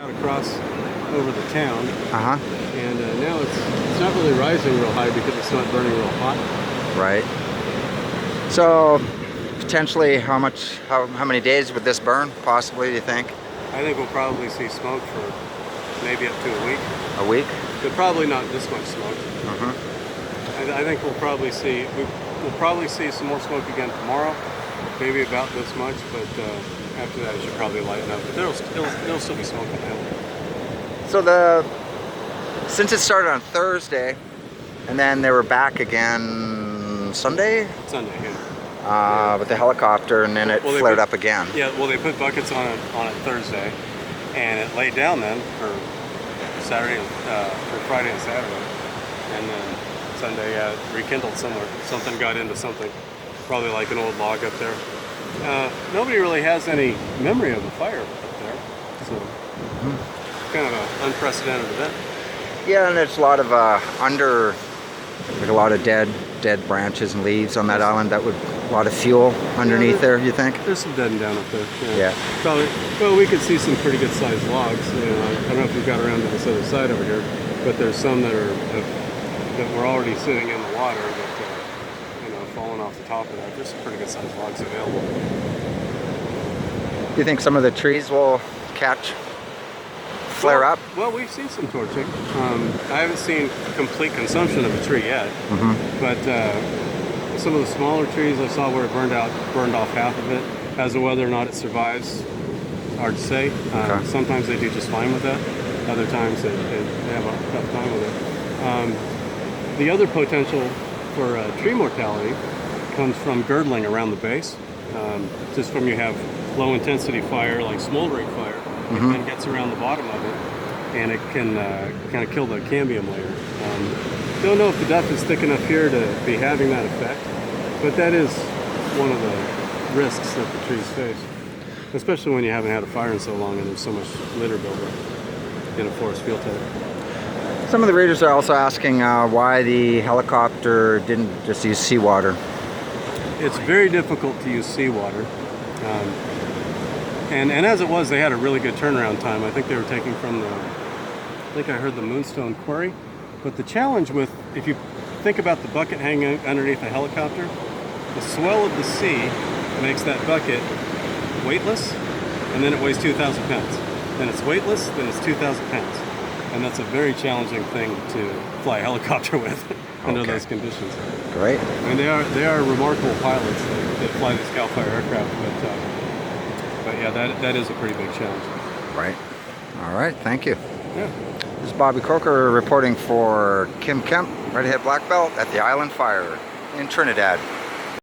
across over the town. And now it's not really rising real high because it's not burning real hot. Right. So potentially how many days would this burn possibly, do you think? I think we'll probably see smoke for maybe up to a week. A week? But probably not this much smoke. I think we'll probably see some more smoke again tomorrow, maybe about this much, but after that it should probably lighten up. But there'll still be smoke in there. So since it started on Thursday, and then they were back again Sunday? Sunday, yeah. With the helicopter, and then it flared up again. Yeah, well, they put buckets on it Thursday, and it laid down then for Friday and Saturday, and then Sunday rekindled somewhere. Something got into something, probably like an old log up there. Nobody really has any memory of a fire up there, so kind of an unprecedented event. Yeah, and there's a lot of like a lot of dead branches and leaves on that island. That would a lot of fuel underneath there. You think? There's some dead and down up there. Yeah. Probably. Well, we could see some pretty good sized logs. I don't know if we've got around to this other side over here, but there's some that were already sitting in the water that falling off the top of that. There's some pretty good sized logs available. Do you think some of the trees will flare up? Well, we've seen some torching. I haven't seen complete consumption of a tree yet, but some of the smaller trees I saw where it burned off half of it. As to whether or not it survives, hard to say. Sometimes they do just fine with that. Other times they have a tough time with it. The other potential for tree mortality comes from girdling around the base. Just from you have low intensity fire, like smoldering fire, it then gets around the bottom of it, and it can kind of kill the cambium layer. Don't know if the depth is thick enough here to be having that effect, but that is one of the risks that the trees face, especially when you haven't had a fire in so long and there's so much litter buildup in a forest field type. Some of the readers are also asking why the helicopter didn't just use seawater. It's very difficult to use seawater. And as it was, they had a really good turnaround time. I think they were taking from I heard the Moonstone Quarry. But the challenge with, if you think about the bucket hanging underneath a helicopter, the swell of the sea makes that bucket weightless, and then it weighs 2,000 pounds. Then it's weightless, then it's 2,000 pounds. And that's a very challenging thing to fly a helicopter with under those conditions. Great. I mean, they are remarkable pilots that fly these CAL FIRE aircraft, but yeah, that is a pretty big challenge. Right. All right. Thank you. Yeah. This is Bobby Kroeker reporting for Kim Kemp, Red Hat Black Belt at the Island Fire in Trinidad.